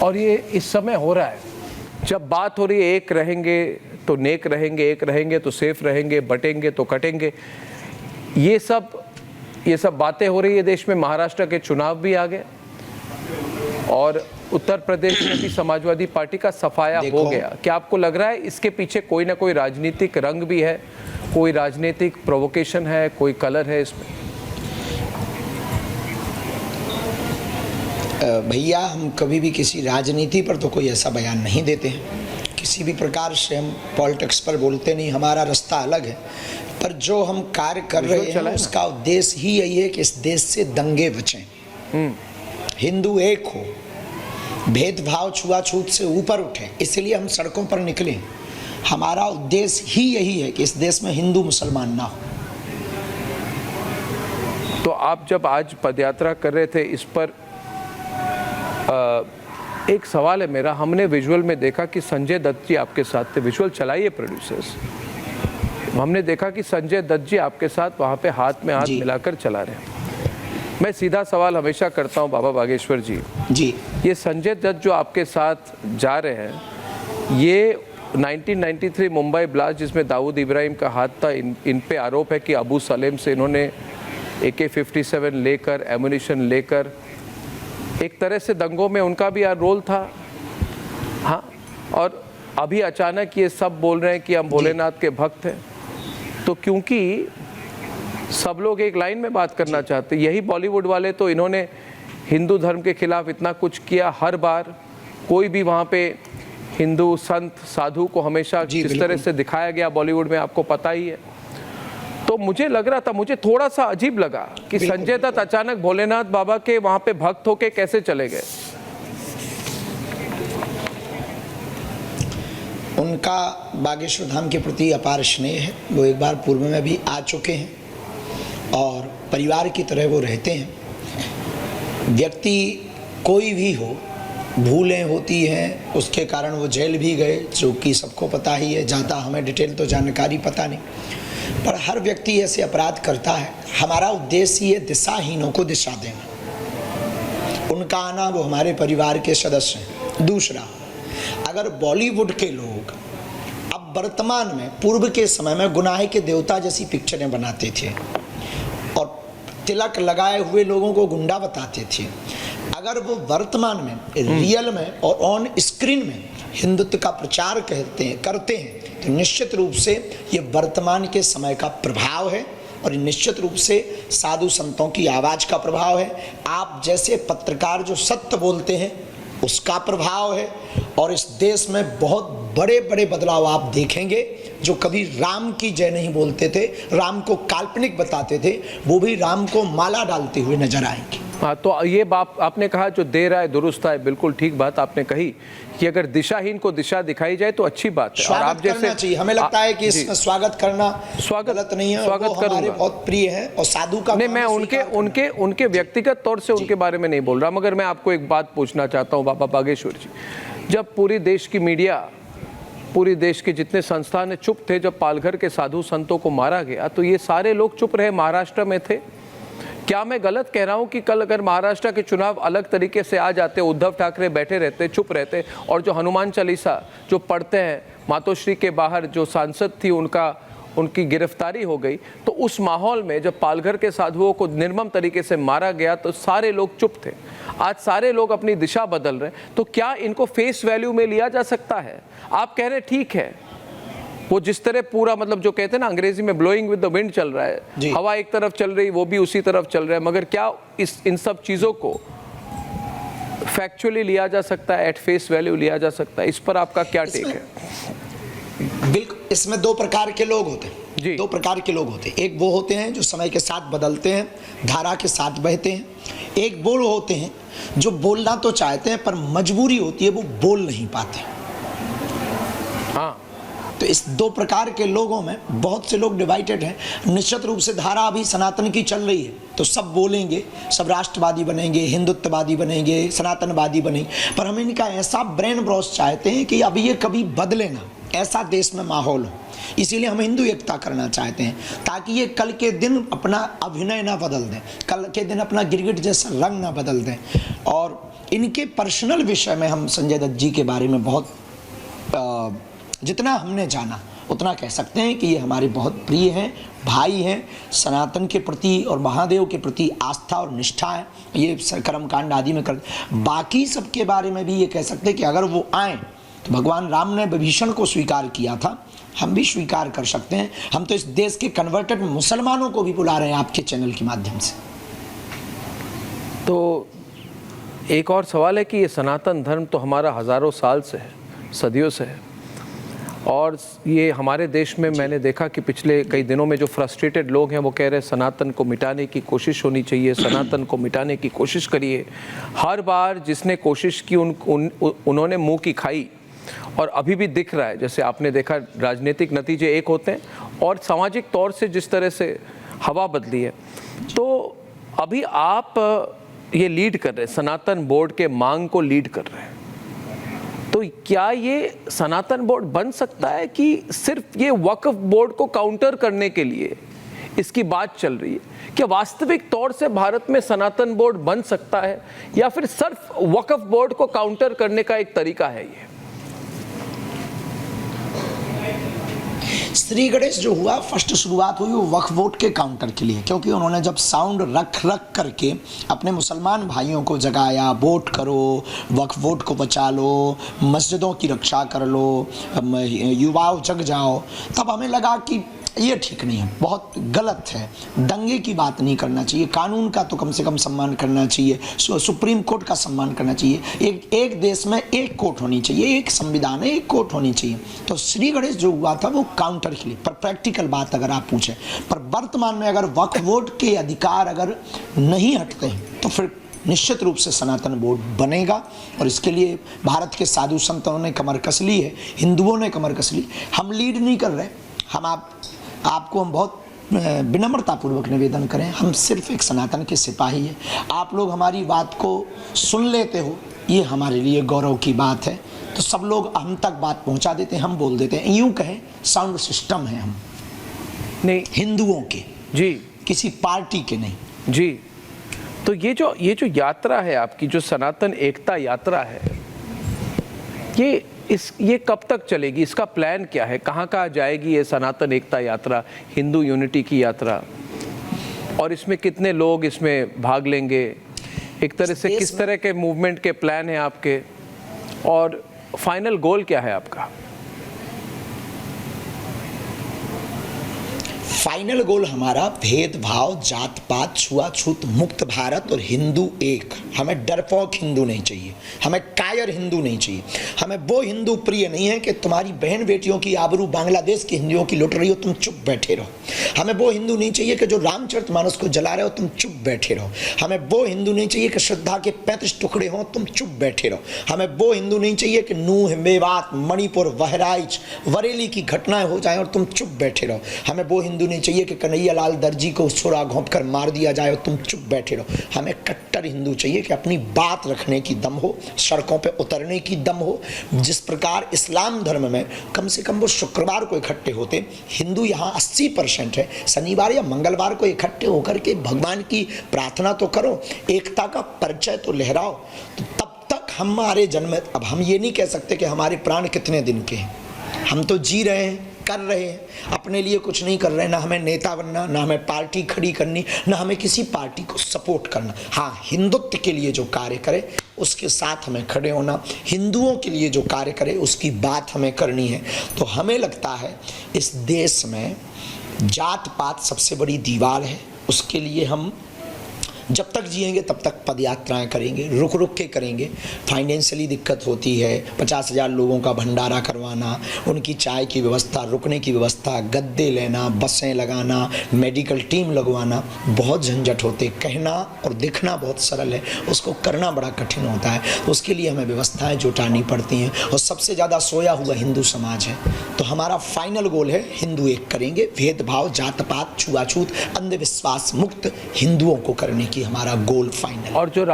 और ये इस समय हो रहा है। जब बात हो रही है एक रहेंगे तो नेक रहेंगे, एक रहेंगे तो सेफ रहेंगे, बटेंगे तो कटेंगे, ये सब बातें हो रही है देश में। महाराष्ट्र के चुनाव भी आ गए और उत्तर प्रदेश में भी समाजवादी पार्टी का सफाया हो गया। क्या आपको लग रहा है इसके पीछे कोई ना कोई राजनीतिक रंग भी है, कोई राजनीतिक प्रोवोकेशन है, कोई कलर है इसमें? भैया, हम कभी भी किसी राजनीति पर तो कोई ऐसा बयान नहीं देते हैं, किसी भी प्रकार से हम पॉलिटिक्स पर बोलते नहीं, हमारा रास्ता अलग है। पर जो हम कार्य कर रहे हैं उसका उद्देश्य ही यही है कि इस देश से दंगे बचें, हिंदू एक हो, भेदभाव छुआछूत से ऊपर उठे, इसलिए हम सड़कों पर निकले। हमारा उद्देश्य ही यही है कि इस देश में हिंदू मुसलमान ना हो। तो आप जब आज पदयात्रा कर रहे थे, इस पर एक सवाल है मेरा। हमने विजुअल में देखा कि संजय दत्त जी आपके साथ थे। विजुअल चलाइए प्रोड्यूसर्स। हमने देखा कि संजय दत्त जी आपके साथ वहाँ पे हाथ में हाथ मिलाकर चला रहे हैं। मैं सीधा सवाल हमेशा करता हूँ बाबा बागेश्वर जी, ये संजय दत्त जो आपके साथ जा रहे हैं, ये 1993 मुंबई ब्लास्ट जिसमें दाऊद इब्राहिम का हाथ था, इन पे आरोप है कि अबू सलेम से इन्होंने AK-47 लेकर, एमुनिशन लेकर, एक तरह से दंगों में उनका भी रोल था। हाँ, और अभी अचानक ये सब बोल रहे हैं कि हम भोलेनाथ के भक्त हैं। तो क्योंकि सब लोग एक लाइन में बात करना चाहते, यही बॉलीवुड वाले तो इन्होंने हिंदू धर्म के खिलाफ इतना कुछ किया। हर बार कोई भी वहाँ पे हिंदू संत साधु को हमेशा जिस तरह से दिखाया गया बॉलीवुड में, आपको पता ही है। तो मुझे लग रहा था, मुझे थोड़ा सा अजीब लगा कि संजय दत्त अचानक भोलेनाथ बाबा के वहाँ पे भक्त होके कैसे चले गए। उनका बागेश्वर धाम के प्रति अपार स्नेह है। वो एक बार पूर्व में भी आ चुके हैं और परिवार की तरह वो रहते हैं। व्यक्ति कोई भी हो, भूलें होती हैं, उसके कारण वो जेल भी गए, जो कि सबको पता ही है। ज़्यादा हमें डिटेल तो जानकारी पता नहीं, पर हर व्यक्ति ऐसे अपराध करता है। हमारा उद्देश्य ये दिशाहीनों को दिशा देना, उनका आना, वो हमारे परिवार के सदस्य हैं। दूसरा, अगर बॉलीवुड के लोग अब वर्तमान में, पूर्व के समय में गुनाह के देवता जैसी पिक्चरें बनाते थे और तिलक लगाए हुए लोगों को गुंडा बताते थे, अगर वो वर्तमान में रियल में और ऑन स्क्रीन में हिंदुत्व का प्रचार करते हैं तो निश्चित रूप से ये वर्तमान के समय का प्रभाव है और निश्चित रूप से साधु संतों की आवाज का प्रभाव है। आप जैसे पत्रकार जो सत्य बोलते हैं उसका प्रभाव है। और इस देश में बहुत बड़े बड़े बदलाव आप देखेंगे। जो कभी राम की जय नहीं बोलते थे, राम को काल्पनिक बताते थे, वो भी राम को माला डालते हुए नजर आएंगे। हाँ, तो ये बात आपने कहा जो दे रहा है दुरुस्त है, बिल्कुल ठीक बात आपने कही कि अगर दिशाहीन को दिशा दिखाई जाए तो अच्छी बात है। और आप जैसे चाहिए, हमें लगता है कि इसमें स्वागत करना गलत नहीं है, स्वागत करूंगा, बहुत प्रिय है और साधु का नहीं, मैं उनके व्यक्तिगत तौर से उनके बारे में नहीं बोल रहा, मगर मैं आपको एक बात पूछना चाहता हूँ बाबा बागेश्वर जी। जब पूरी देश की मीडिया, पूरी देश के जितने संस्थान चुप थे जब पालघर के साधु संतों को मारा गया, तो ये सारे लोग चुप रहे, महाराष्ट्र में थे। क्या मैं गलत कह रहा हूं कि कल अगर महाराष्ट्र के चुनाव अलग तरीके से आ जाते, उद्धव ठाकरे बैठे रहते, चुप रहते, और जो हनुमान चालीसा जो पढ़ते हैं, मातोश्री के बाहर जो सांसद थी उनकी गिरफ्तारी हो गई, तो उस माहौल में जब पालघर के साधुओं को निर्मम तरीके से मारा गया तो सारे लोग चुप थे। आज सारे लोग अपनी दिशा बदल रहे हैं, तो क्या इनको फेस वैल्यू में लिया जा सकता है? आप कह रहे ठीक है, वो जिस तरह पूरा मतलब जो कहते हैं ना अंग्रेजी में ब्लोइंग विद द विंड चल रहा है, हवा एक तरफ चल रही, वो भी उसी तरफ चल रहा है, मगर क्या इन सब चीज़ों को फैक्चुअली लिया जा सकता है, एट फेस वैल्यू लिया जा सकता है? इस पर आपका क्या टेक है? बिल्कुल, इसमें दो प्रकार के लोग होते हैं। दो प्रकार के लोग होते हैं। एक वो होते हैं जो समय के साथ बदलते हैं, धारा के साथ बहते हैं। एक वो होते हैं जो बोलना तो चाहते हैं पर मजबूरी होती है, वो बोल नहीं पाते। हाँ, तो इस दो प्रकार के लोगों में बहुत से लोग डिवाइडेड हैं। निश्चित रूप से धारा अभी सनातन की चल रही है, तो सब बोलेंगे, सब राष्ट्रवादी बनेंगे, हिंदुत्ववादी बनेंगे, सनातनवादी बनेंगे, पर हम इनका ऐसा ब्रेन वॉश चाहते हैं कि अब ये कभी बदले ना, ऐसा देश में माहौल हो। इसीलिए हम हिंदू एकता करना चाहते हैं, ताकि ये कल के दिन अपना अभिनय ना बदल दें, कल के दिन अपना गिरगिट जैसा रंग ना बदल दें। और इनके पर्सनल विषय में हम संजय दत्त जी के बारे में बहुत जितना हमने जाना उतना कह सकते हैं कि ये हमारे बहुत प्रिय हैं, भाई हैं, सनातन के प्रति और महादेव के प्रति आस्था और निष्ठा है, ये कर्मकांड आदि में कर। बाकी सबके बारे में भी ये कह सकते हैं कि अगर वो आएँ तो भगवान राम ने विभीषण को स्वीकार किया था, हम भी स्वीकार कर सकते हैं। हम तो इस देश के कन्वर्टेड मुसलमानों को भी बुला रहे हैं आपके चैनल के माध्यम से। तो एक और सवाल है कि ये सनातन धर्म तो हमारा हज़ारों साल से है, सदियों से है, और ये हमारे देश में मैंने देखा कि पिछले कई दिनों में जो फ्रस्ट्रेटेड लोग हैं वो कह रहे हैं सनातन को मिटाने की कोशिश होनी चाहिए, सनातन को मिटाने की कोशिश करिए। हर बार जिसने कोशिश की उन्होंने मुंह की खाई, और अभी भी दिख रहा है, जैसे आपने देखा राजनीतिक नतीजे एक होते हैं और सामाजिक तौर से जिस तरह से हवा बदली है। तो अभी आप ये लीड कर रहे हैं, सनातन बोर्ड के मांग को लीड कर रहे हैं, तो क्या ये सनातन बोर्ड बन सकता है कि सिर्फ ये वक्फ बोर्ड को काउंटर करने के लिए इसकी बात चल रही है? क्या वास्तविक तौर से भारत में सनातन बोर्ड बन सकता है, या फिर सिर्फ वक्फ बोर्ड को काउंटर करने का एक तरीका है ये? श्री गणेश जो हुआ, फर्स्ट शुरुआत हुई वो वक्फ बोर्ड के काउंटर के लिए, क्योंकि उन्होंने जब साउंड रख करके अपने मुसलमान भाइयों को जगाया, वोट करो, वक्फ बोर्ड को बचा लो, मस्जिदों की रक्षा कर लो, युवाओं जग जाओ, तब हमें लगा कि ये ठीक नहीं है, बहुत गलत है, दंगे की बात नहीं करना चाहिए, कानून का तो कम से कम सम्मान करना चाहिए, सुप्रीम कोर्ट का सम्मान करना चाहिए, एक देश में एक कोर्ट होनी चाहिए, एक संविधान है, एक कोर्ट होनी चाहिए। तो श्री गणेश जो हुआ था वो काउंटर के लिए, पर प्रैक्टिकल बात अगर आप पूछें, पर वर्तमान में अगर वक्फ बोर्ड के अधिकार अगर नहीं हटते हैं तो फिर निश्चित रूप से सनातन बोर्ड बनेगा। और इसके लिए भारत के साधु संतों ने कमर कस ली है, हिंदुओं ने कमर कस ली। हम लीड नहीं कर रहे, हम आपको हम बहुत विनम्रतापूर्वक निवेदन करें, हम सिर्फ एक सनातन के सिपाही हैं। आप लोग हमारी बात को सुन लेते हो, ये हमारे लिए गौरव की बात है। तो सब लोग हम तक बात पहुंचा देते हैं, हम बोल देते हैं, यूं कहें साउंड सिस्टम है हम, नहीं हिंदुओं के जी, किसी पार्टी के नहीं जी। तो ये जो यात्रा है आपकी, जो सनातन एकता यात्रा है, ये कब तक चलेगी? इसका प्लान क्या है? कहाँ जाएगी ये सनातन एकता यात्रा, हिंदू यूनिटी की यात्रा, और इसमें कितने लोग इसमें भाग लेंगे? एक तरह से किस तरह के मूवमेंट के प्लान हैं आपके, और फाइनल गोल क्या है आपका? फाइनल गोल हमारा भेदभाव, जात पात, छुआछूत मुक्त भारत और हिंदू एक। हमें डरपोक हिंदू नहीं चाहिए, हमें कायर हिंदू नहीं चाहिए, हमें वो हिंदू प्रिय नहीं है कि तुम्हारी बहन बेटियों की आबरू बांग्लादेश के हिंदुओं की लुट रही हो, तुम चुप बैठे रहो। हमें वो हिंदू नहीं चाहिए कि जो रामचरितमानस को जला रहे हो, तुम चुप बैठे रहो। हमें वो हिंदू नहीं चाहिए कि श्रद्धा के 35 टुकड़े हों, तुम चुप बैठे रहो। हमें वो हिंदू नहीं चाहिए कि नूह, मेवात, मणिपुर, बहराइच, बरेली की घटनाएं हो जाएं और तुम चुप बैठे रहो। हमें वो हिंदू नहीं चाहिए कि कन्हैया लाल दर्जी को छोरा घोंप कर मार दिया जाए और तुम चुप बैठे रहो। हमें कट्टर हिंदू चाहिए कि अपनी बात रखने की दम हो, सड़कों पे उतरने की दम हो। जिस प्रकार इस्लाम धर्म में कम से कम वो शुक्रवार को इकट्ठे होते, हिंदू यहाँ 80% है, शनिवार या मंगलवार को इकट्ठे होकर के भगवान की प्रार्थना तो करो, एकता का परिचय तो लहराओ। तो तब तक हमारे जन्म, अब हम ये नहीं कह सकते कि हमारे प्राण कितने दिन के हैं, हम तो जी रहे हैं, कर रहे हैं, अपने लिए कुछ नहीं कर रहे हैं। ना हमें नेता बनना, ना हमें पार्टी खड़ी करनी, ना हमें किसी पार्टी को सपोर्ट करना। हाँ, हिंदुत्व के लिए जो कार्य करे उसके साथ हमें खड़े होना, हिंदुओं के लिए जो कार्य करे उसकी बात हमें करनी है। तो हमें लगता है इस देश में जात पात सबसे बड़ी दीवार है, उसके लिए हम जब तक जिएंगे तब तक पदयात्राएं करेंगे, रुक रुक के करेंगे। फाइनेंशियली दिक्कत होती है, 50,000 लोगों का भंडारा करवाना, उनकी चाय की व्यवस्था, रुकने की व्यवस्था, गद्दे लेना, बसें लगाना, मेडिकल टीम लगवाना, बहुत झंझट होते। कहना और दिखना बहुत सरल है, उसको करना बड़ा कठिन होता है। तो उसके लिए हमें व्यवस्थाएं जुटानी पड़ती हैं, और सबसे ज़्यादा सोया हुआ हिंदू समाज है। तो हमारा फाइनल गोल है हिंदू एक करेंगे, भेदभाव, जात पात, छुआछूत, अंधविश्वास मुक्त हिंदुओं को करने की हमारा गोल फाइनल। और जो